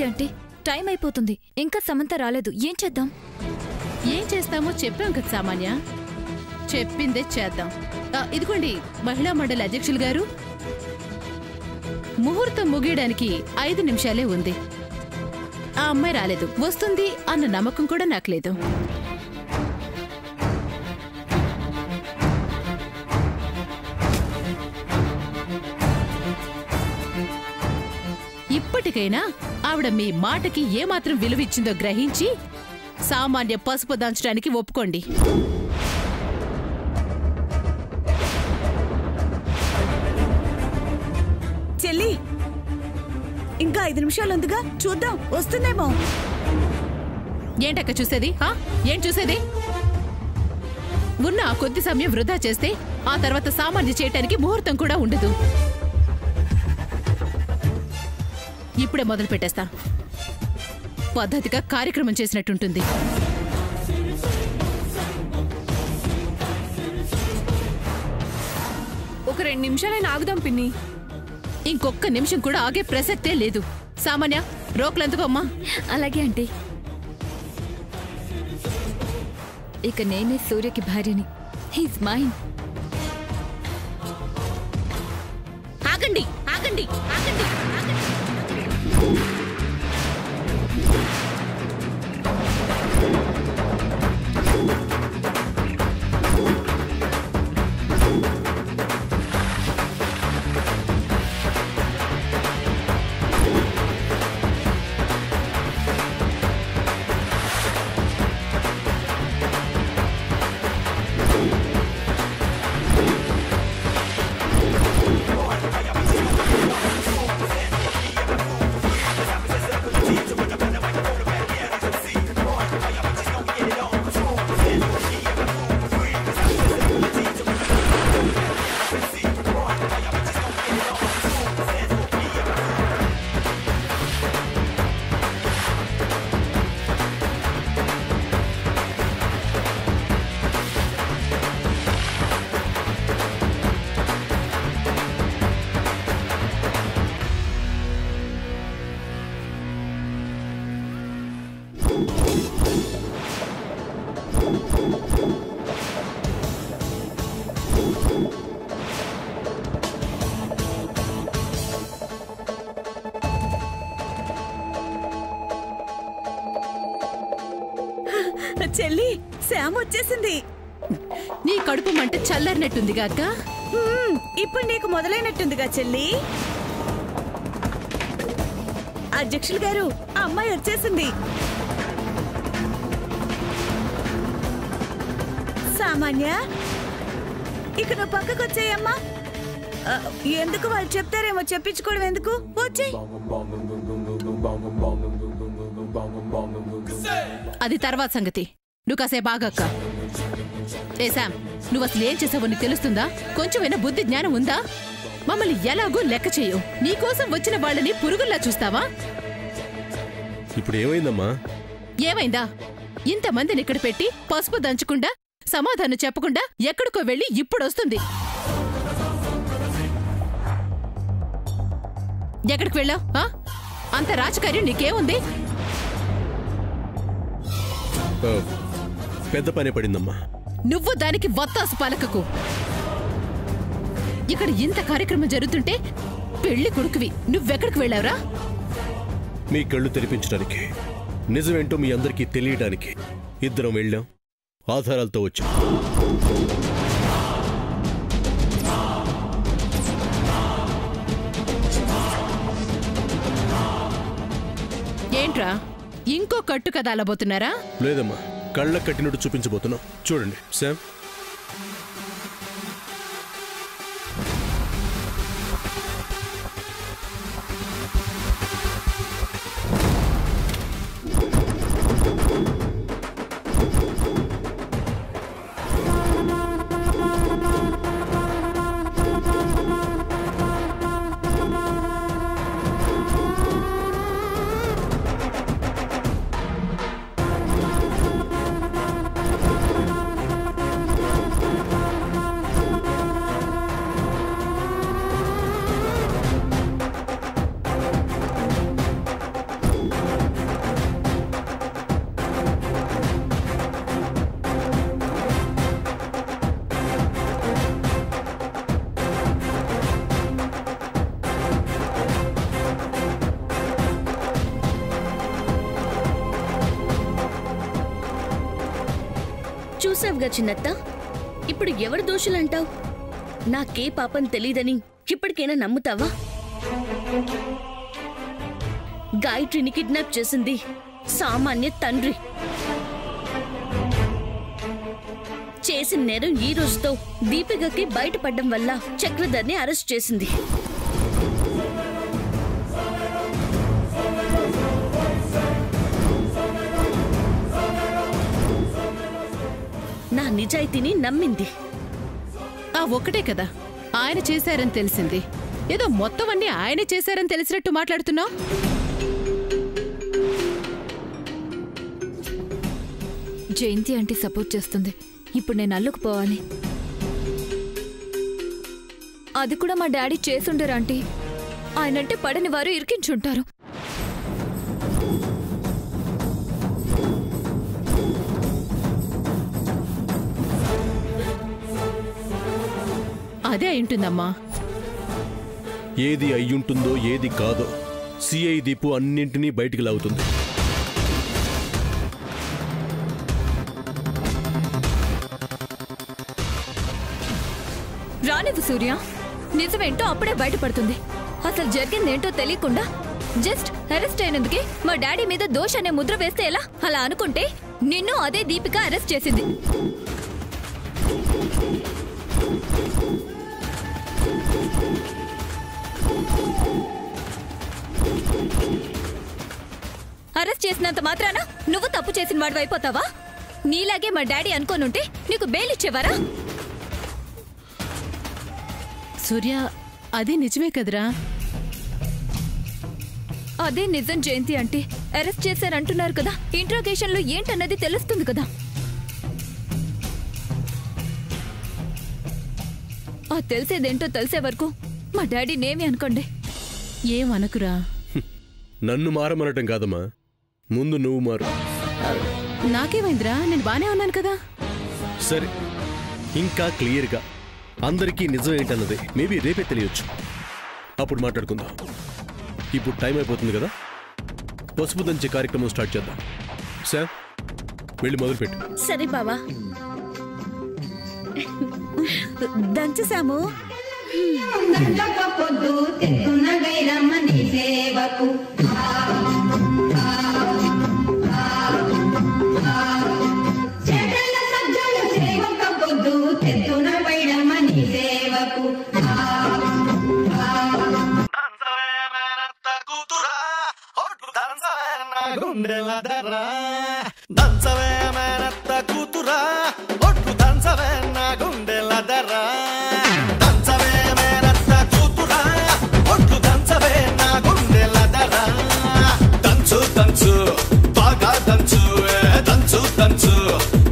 ఏంటి అంటే టైం అయిపోతుంది, ఇంకా సమంత రాలేదు, ఏం చేద్దాం? ఏం చేస్తామో చెప్పాం కదా సామాన్య, చెప్పిందే చేద్దాం. ఇదిగోండి మహిళా మండలి అధ్యక్షులు గారు, ముహూర్తం ముగియడానికి 5 నిమిషాలే ఉంది. ఆ అమ్మాయి రాలేదు, వస్తుంది అన్న నమ్మకం కూడా నాకు లేదు. ఇప్పటికైనా ఆవిడ మీ మాటకి ఏమాత్రం విలువిచ్చిందో గ్రహించి సామాన్య పసుపు దంచడానికి ఒప్పుకోండి. చెల్లి, ఇంకా 5 నిమిషాలుందిగా, చూద్దాం వస్తుందేమో. ఏంటక్క చూసేది? ఏం చూసేది? ఉన్న ఆ కొద్ది సమయం వృధా చేస్తే ఆ తర్వాత సామాన్య చేయటానికి ముహూర్తం కూడా ఉండదు. ఇప్పుడే మొదలు పెట్టేస్తా. పద్ధతిగా కార్యక్రమం చేసినట్టుంటుంది. ఒక 2 నిమిషాలైనా ఆగుదాం పిన్ని. ఇంకొక్క నిమిషం కూడా ఆగే ప్రసక్తే లేదు. సామాన్య, రోక్లెందుకో అమ్మా. అలాగే అంటే ఇక నేనే సూర్యకి భార్యని. He's mine. ఆగండి ఆగండి ఆగండి ఆగండి. చెల్లి, శ్యామ్ వచ్చేసింది. నీ కడుపు మంట చల్లరినట్టుందిగా అక్క. ఇప్పుడు నీకు మొదలైనట్టుందిగా చెల్లి. అధ్యక్షులు గారు, ఆ అమ్మాయి వచ్చేసింది. సామాన్య, ఇక నువ్వు పక్కకు వచ్చేయమ్మా. ఎందుకు వాళ్ళు చెప్తారేమో చెప్పించుకోవడం ఎందుకు? వచ్చే. అది తర్వాత సంగతి. నువ్వు కాసేపు ఆగక్క. ఏ శామ్, నువ్వు అసలు ఏం చేసావో నీకు తెలుస్తుందా? కొంచెమైనా బుద్ధి జ్ఞానం ఉందా? మమ్మల్ని ఎలాగో లెక్క చేయవు. నీకోసం వచ్చిన వాళ్ళని పురుగుల్లా చూస్తావా? ఇప్పుడు ఏమైందమ్మా? ఏమైందా? ఇంతమందిని ఇక్కడ పెట్టి పసుపు దంచకుండా సమాధానం చెప్పకుండా ఎక్కడికో వెళ్ళి ఇప్పుడొస్తుంది. ఎక్కడికి వెళ్ళావు? అంత రాజకార్యం నీకేముంది? పెద్ద పని పడిందమ్మా. నువ్వు దానికి వత్తాసు పలకకు. ఇక్కడ ఇంత కార్యక్రమం జరుగుతుంటే పెళ్లి కొడుకువి నువ్వెక్కడికి వెళ్ళావురా? మీ కళ్ళు తెరిపించడానికి, నిజమేంటో మీ అందరికీ తెలియడానికి ఇద్దరం వెళ్ళాం. ఆధారాలతో వచ్చాం. ఏంట్రా, ఇంకో కట్టు కథ అలబోతున్నారా? లేదమ్మా, కళ్ళ కట్టినట్టు చూపించబోతున్నాం. చూడండి శామ్. చూసావుగా చిన్నత్త, ఇప్పుడు ఎవరు దోషులంటావు? నాకే పాపం తెలీదని ఇప్పటికైనా నమ్ముతావా? గాయత్రిని కిడ్నాప్ చేసింది సామాన్య తండ్రి. చేసిన నేరం ఈ రోజుతో దీపికకి బయటపడడం వల్ల చక్రధర్ని అరెస్ట్ చేసింది. నా నిజాయితీని నమ్మింది. ఆ ఒక్కటే కదా ఆయన చేశారని తెలిసింది. ఏదో మొత్తం అన్ని ఆయనే చేశారని తెలిసినట్టు మాట్లాడుతున్నావు. జయంతి ఆంటీ సపోర్ట్ చేస్తుంది. ఇప్పుడు నేను అల్లుకుపోవాలి. అది కూడా మా డాడీ చేసుండరు ఆంటీ. ఆయనంటే పడని వారు ఇరికించుంటారు. అదే అయింటుందమ్మా. ఏది అయ్యుంటుందో ఏది కాదో సిఐ దీపు అన్నింటినీ బయటికి లాగుతుంది. రానివ్వు సూర్య, నిజమేంటో అప్పుడే బయటపడుతుంది. అసలు జరిగిందేంటో తెలియకుండా జస్ట్ అరెస్ట్ అయినందుకే మా డాడీ మీద దోష్ అనే ముద్ర వేస్తే ఎలా? అలా అనుకుంటే నిన్ను అదే దీపిక అరెస్ట్ చేసింది. అరెస్ట్ చేసినంత మాత్రాన నువ్వు తప్పు చేసిన వాడు అయిపోతావా? నీలాగే మా డాడీ అనుకోనుంటే నీకు బెయిల్ ఇచ్చేవారా? సూర్య, అది నిజమే కదరా. అదే నిజం జయంతి అంటే. అరెస్ట్ చేశారంటున్నారు కదా, ఇంట్రాగేషన్ లో ఏంటన్నది తెలుస్తుంది కదా. ఆ తెలిసేదేంటో తెలిసే వరకు మా డాడీ నేమి అనుకోండి. ఏమనకురా. నన్ను మారమనటం కాదమ్మా, ముందు నువ్వు మారు. నాకేమైందిరా, నేను బానే ఉన్నాను కదా. సరే, ఇంకా క్లియర్గా అందరికీ నిజం ఏంటన్నది మేబీ రేపే తెలియచ్చు. అప్పుడు మాట్లాడుకుందాం. ఇప్పుడు టైం అయిపోతుంది కదా, పసుపు దంచే కార్యక్రమం స్టార్ట్ చేద్దాం. సార్, వెళ్ళి మొదలుపెట్టు. సరే బావా. దంచేసాము. దంచవే మేనత్త కూతురా, ఒట్టు దంచవే నా గుండెల దర్రా. దంచవే మేనత్త కూతురా, ఒట్టు దంచవే నా గుండెల దర్రా. దంచు దంచు బాగా దంచు, దంచు దంచు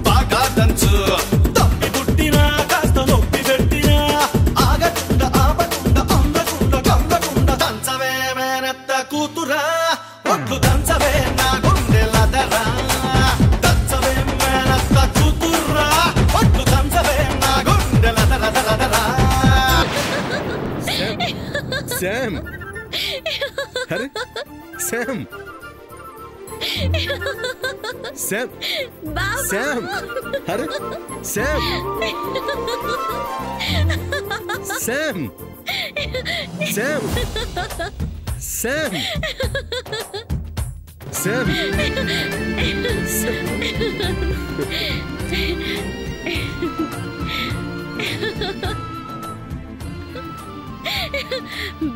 బాగా దంచు. తప్పి పుట్టినా కాస్త నొప్పి పెట్టినా ఆగకుండా ఆపకుండా అందకుండా కందకుండా. దంచవే మేనత్త కూతురా, ఒట్టు దంచవే నా గుండెల దర్రా. దంచవే మేనత్త కూతురా, ఒట్టు దంచవే నా గుండెల దర్రా. శామ్, అరే శామ్, శామ్, శామ్, అరే Sam, Sam, Sam, Sam, Sam,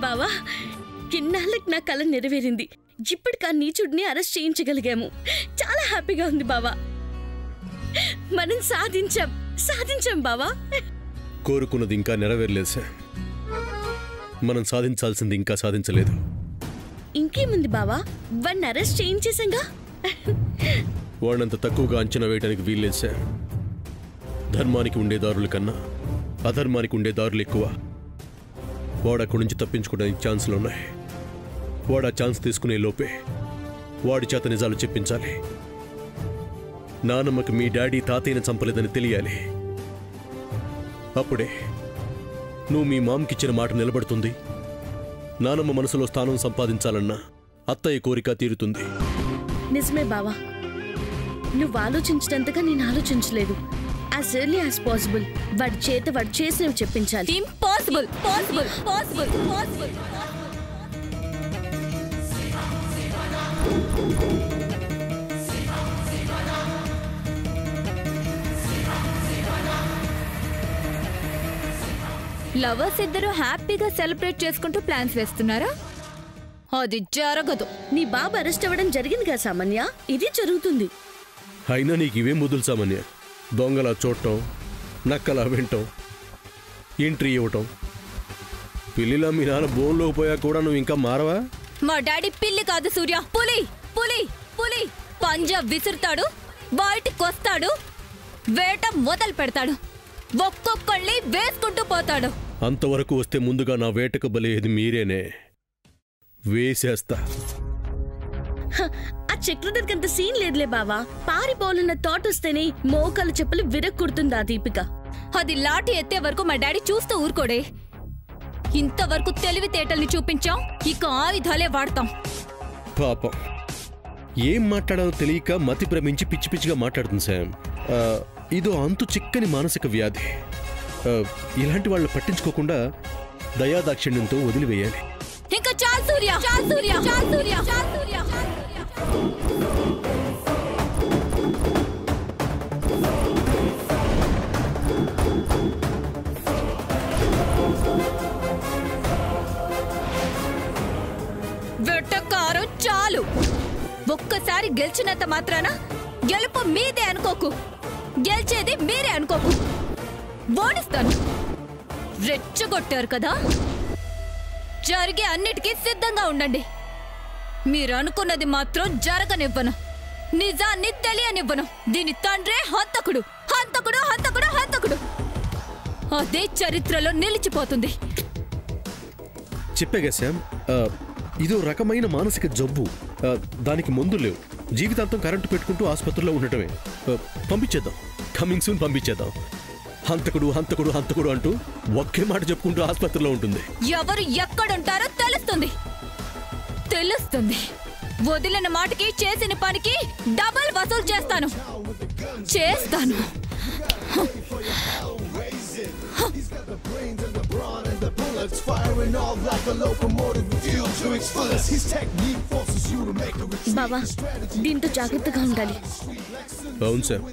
బావా, ఇన్నాళ్ళకి నా కల నెరవేరింది. ఇప్పటికా నీచుడిని అరెస్ట్ చేయించగలిగాము. చాలా హ్యాపీగా ఉంది బావా. మనం సాధించాం బావా. కోరుకున్నది ఇంకా నెరవేరలేదు సార్. మనం సాధించాల్సింది ఇంకా సాధించలేదు. ఇంకేముంది బావా, వాడిని అరెస్ట్ చేయించేసాంగా. వాడినంత తక్కువగా అంచనా వేయడానికి వీల్లేదు సార్. ధర్మానికి ఉండే దారుల కన్నా అధర్మానికి ఉండే దారులు ఎక్కువ. వాడు అక్కడి నుంచి తప్పించుకోవడానికి ఛాన్సులు ఉన్నాయి. వాడు ఆ ఛాన్స్ తీసుకునే లోపే వాడి చేత నిజాలు చెప్పించాలి. నానమ్మకి మీ డాడీ తాతయ్యని చంపలేదని తెలియాలి. అప్పుడే నువ్వు మీ మామకిచ్చిన మాట నిలబడుతుంది. నానమ్మ మనసులో స్థానం సంపాదించాలన్న అత్తయ్య కోరిక తీరుతుంది. నిజమే బావా. నువ్వు ఆలోచించినంతగా నేను ఆలోచించలేదు. యాజ్ ఎర్లీ యాజ్ పాసిబుల్ వాడి చేత వాడు చేసినవి చెప్పించాలి. Impossible. Possible possible possible. Lovers ఇద్దరు హ్యాపీగా సెలబ్రేట్ చేసుకుంటూ ప్లాన్స్ వేస్తున్నారా? అది జరగదు. నీ బాబు అరెస్ట్ అవ్వడం జరిగింది కదా సామాన్య, ఇది జరుగుతుంది. అయినా నీకు ఇవేం వదులు సామాన్య. దొంగలా చూడటం, నక్కలా వింటాం, ఎంట్రీ ఇవ్వటం. పిల్లిలా మీ నాన్న బోన్లో పోయా కూడా నువ్వు ఇంకా మారవా? మా డాడీ పిల్లి కాదు సూర్య, పులి. పులి పులి పంజా విసురుతాడు, బయటికి వస్తాడు, వేట మొదలు పెడతాడు, ఒక్కొక్కళ్ళని వేసుకుంటూ పోతాడు. అంతవరకు వస్తే ముందుగా నా వేటకు బలేది మీరేనే. వేసేస్తా. ఆ చక్రధర్కి అంత సీన్ లేదులే బావా. పారిపోవాలన్న థాట్ వస్తేనే మోకాలు చెప్పులు విరక్కుడుతుంది ఆ దీపిక. అది లాఠీ ఎత్తే వరకు మా డాడీ చూస్తూ ఊరుకోడే. ఇంతవరకు తెలివితేటల్ని చూపించాం, ఇక ఆయుధాలే వాడతాం. పాపం ఏం మాట్లాడాలో తెలియక మతి భ్రమించి పిచ్చి పిచ్చిగా మాట్లాడుతుంది శామ్. ఇదో అంతు చిక్కని మానసిక వ్యాధి. ఇలాంటి వాళ్ళు పట్టించుకోకుండా దయాదాక్షిణ్యంతో వదిలివేయాలి. ఇంకా చాలు సూర్య, చాలు సూర్య, చాలు సూర్య, చాలు సూర్య. వెట్టకారం చాలు. ఒక్కసారి గెలిచినంత మాత్రాన గెలుపు మీదే అనుకోకు, గెలిచేది మీరే అనుకోకు. ఓడిస్తాను. రెచ్చగొట్టారు కదా, జరిగే అన్నిటికీ సిద్ధంగా ఉండండి. మీరు అనుకున్నది మాత్రం జరగనివ్వను, నిజాన్ని తెలియనివ్వను. దీని తండ్రే హంతకుడు, హంతకుడు, హంతకుడు, హంతకుడు. అదే చరిత్రలో నిలిచిపోతుంది. చెప్పేగా శామ్, ఇదో రకమైన మానసిక జబ్బు. దానికి మందు లేవు. జీవితాంతం కరెంటు పెట్టుకుంటూ ఆసుపత్రిలో ఉండటమే. పంపించేద్దాం, కమింగ్ సూన్ పంపించేద్దాం. హంతకుడు, హంతకుడు, హంతకుడు అంటూ ఒకే మాట చెప్పుకుంటూ ఆసుపత్రిలో ఉంటుంది. ఎవరు ఎక్కడుంటారో తెలుస్తుంది, తెలుస్తుంది. వదిలిన మాటకి చేసిన పనికి డబుల్ వసూలు చేస్తాను, చేస్తాను. బావా దీంతో జాగ్రత్తగా ఉండాలి. అవును సార్,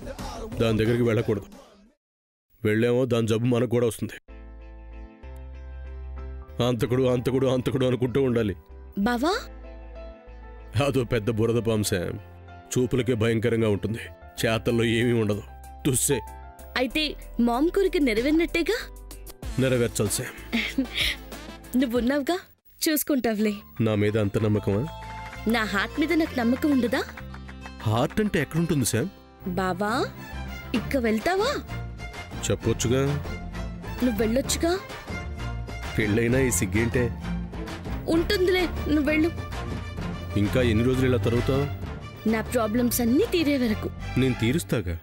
దాని దగ్గరికి వెళ్ళకూడదు. వెళ్ళామో దాని జబ్బు మనకు కూడా వస్తుంది. అంతకుడు, అంతకుడు, అంతకుడు అనుకుంటూ ఉండాలి. బావా అదో పెద్ద బురద పాము శామ్. చూపులకే భయంకరంగా ఉంటుంది, చేతల్లో ఏమీ ఉండదు. తుస్సే. అయితే మామ్ కోరిక నెరవేరినట్టేగా? నెరవేర్చాలి శామ్. నువ్వున్నావుగా, చూసుకుంటావులే. నా మీద అంత నమ్మకమా? నా హార్ట్ మీద నాకు నమ్మకం ఉండదా? హార్ట్ అంటే ఎక్కడుంటుంది శామ్? బావా ఇక్క వెళ్తావా? చెప్పొచ్చుగా. నువ్వు వెళ్ళొచ్చుగా. పెళ్ళైనా ఈ సిగ్గేంటే? ఉంటుందిలే, నువ్వు వెళ్ళు. ఇంకా ఎన్ని రోజులు ఇలా తరుగుతావు? నా ప్రాబ్లమ్స్ అన్నీ తీరే వరకు. నేను తీరుస్తాగా.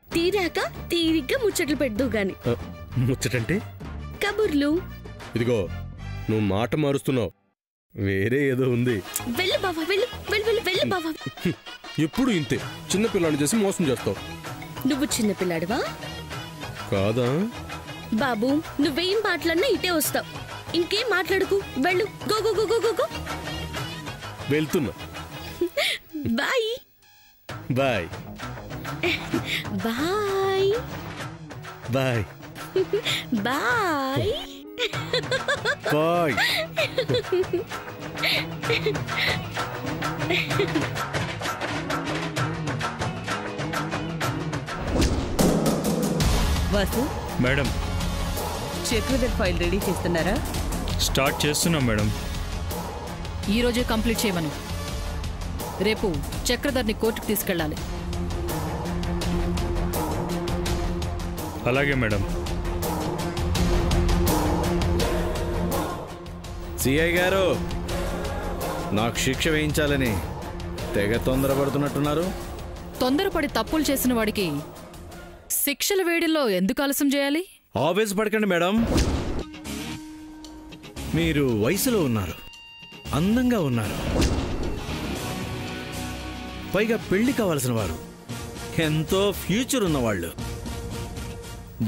తీరాక తీరిగ్గా ముచ్చట్లు పెడదు గాని. ముచ్చటంటే? కబుర్లు. ఇదిగో నువ్వు మాట మారుస్తున్నావు, వేరే ఏదో ఉంది. వెళ్ళు బావా, వెళ్ళు వెళ్ళు వెళ్ళు వెళ్ళు బావా. ఎప్పుడు ఇంతే, చిన్నపిల్లాన్ని చేసి మోసం చేస్తావు. నువ్వు చిన్నపిల్లాడువా? కాదా? బాబు నువ్వేం మాట్లాడినా ఇటే వస్తావు. ఇంకేం మాట్లాడుకు, వెళ్ళు. Go go go go go go. వెళ్తున్నా. Bye bye bye bye bye bye. Vasu madam, Chakradhar file ready చేస్తున్నారా? స్టార్ట్ చేస్తున్నాం మేడం. ఈరోజే కంప్లీట్ చేయమను. రేపు చక్రధర్ని కోర్టుకు తీసుకెళ్ళాలి. అలాగే మేడం. సిఐ గారు, నాకు శిక్ష వేయించాలని తెగ తొందరపడుతున్నట్టున్నారు. తొందరపడి తప్పులు చేసిన వాడికి శిక్షల వేడిలో ఎందుకు ఆలస్యం చేయాలి? ఆవేశపడకండి మేడం. మీరు వయసులో ఉన్నారు, అందంగా ఉన్నారు, పైగా పెళ్లి కావాల్సిన వారు. ఎంతో ఫ్యూచర్ ఉన్నవాళ్ళు.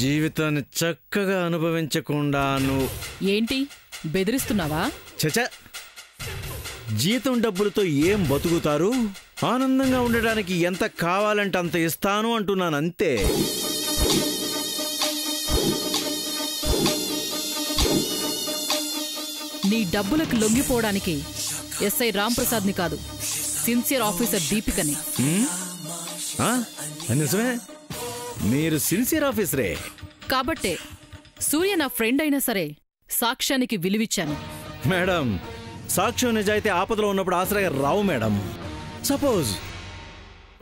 జీవితాన్ని చక్కగా అనుభవించకుండా నువ్వు ఏంటి బెదిరిస్తున్నావా? చచ, జీతం డబ్బులతో ఏం బతుకుతారు? ఆనందంగా ఉండడానికి ఎంత కావాలంటే అంత ఇస్తాను అంటున్నాను, అంతే. నీ డబ్బులకు లొంగిపోవడానికి ఎస్ఐ రాంప్రసాద్ని కాదు, సిన్సియర్ ఆఫీసర్ దీపికని. నిజమే, మీరు సిన్సియర్ ఆఫీసరే కాబట్టే సూర్య నా ఫ్రెండ్ అయినా సరే సాక్ష్యానికి విలువిచ్చాను. మేడం, సాక్ష్యం నిజాయితీ ఆపదలో ఉన్నప్పుడు ఆశ్రయ రావు మేడం. సపోజ్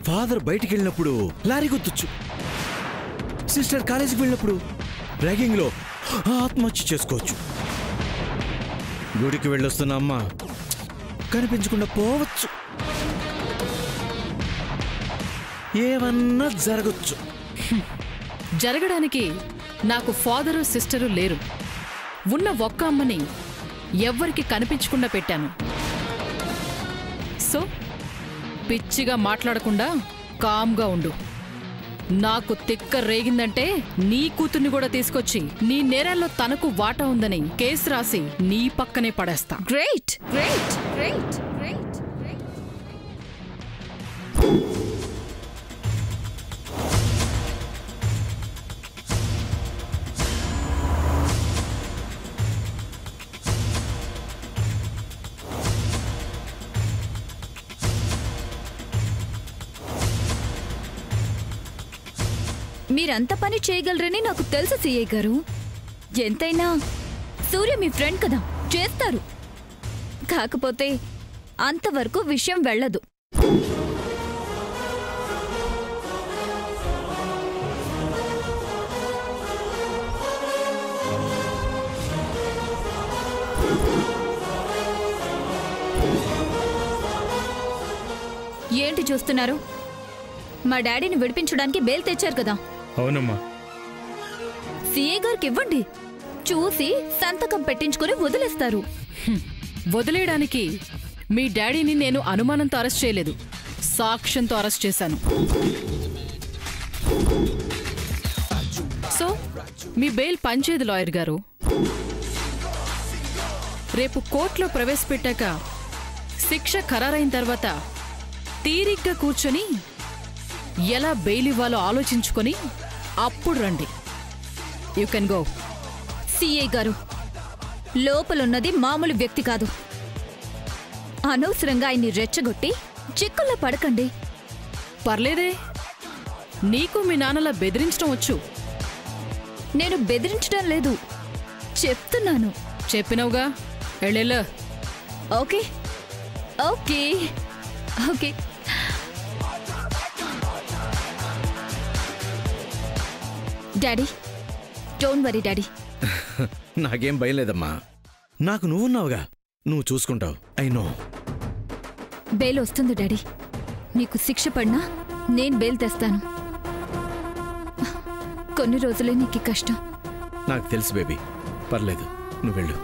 ఫాదర్ బయటికి వెళ్ళినప్పుడు లారీ గుర్తొచ్చు, సిస్టర్ కాలేజీకి వెళ్ళినప్పుడు ర్యాగింగ్లో ఆత్మహత్య చేసుకోవచ్చు, గుడికి వెళ్ళొస్తున్న అమ్మ కనిపించకుండా పోవచ్చు, ఏమన్నా జరగచ్చు. జరగడానికి నాకు ఫాదరు సిస్టరు లేరు. ఉన్న ఒక్క అమ్మని ఎవ్వరికి కనిపించకుండా పెట్టాను. సో పిచ్చిగా మాట్లాడకుండా కామ్గా ఉండు. నాకు తిక్క రేగిందంటే నీ కూతుర్ని కూడా తీసుకొచ్చి నీ నేరాల్లో తనకు వాటా ఉందని కేసు రాసి నీ పక్కనే పడేస్తా. Great great great great. మీరంత పని చేయగలరని నాకు తెలుసు సిఐ గారు. ఎంతైనా సూర్య మీ ఫ్రెండ్ కదా, చేస్తారు. కాకపోతే అంతవరకు విషయం వెళ్ళదు. ఏంటి చూస్తున్నారు? మా డాడీని విడిపించడానికి బెయిల్ తెచ్చారు కదా. అవునమ్మా. సిఐ గారికి ఇవ్వండి, చూసి సంతకం పెట్టించుకుని వదిలేస్తారు. వదిలేయడానికి మీ డాడీని నేను అనుమానంతో అరెస్ట్ చేయలేదు, సాక్ష్యంతో అరెస్ట్ చేశాను. సో మీ బెయిల్ పనిచేయదు లాయర్ గారు. రేపు కోర్టులో ప్రవేశపెట్టాక శిక్ష ఖరారైన తర్వాత తీరిగ్గా కూర్చొని ఎలా బెయిల్ ఇవ్వాలో ఆలోచించుకొని అప్పుడు రండి. You can go. సిఐ గారు, లోపలున్నది మామూలు వ్యక్తి కాదు. అనవసరంగా ఆయన్ని రెచ్చగొట్టి చిక్కుల్లో పడకండి. పర్లేదే, నీకు మీ నాన్నలా బెదిరించడం వచ్చు. నేను బెదిరించడం లేదు, చెప్తున్నాను. చెప్పినవుగా, ఎళ్ళెళ్ళ. Okay okay okay. Daddy, don't worry daddy. నాకేం భయం లేదమ్మా, నాకు నువ్వున్నావుగా, నువ్వు చూసుకుంటావు. I know. బెయిల్ వస్తుంది డాడీ. నీకు శిక్ష పడినా నేను బెయిల్ తెస్తాను. కొన్ని రోజులే నీకు కష్టం. నాకు తెలుసు బేబీ, పర్లేదు, నువ్వు వెళ్ళు.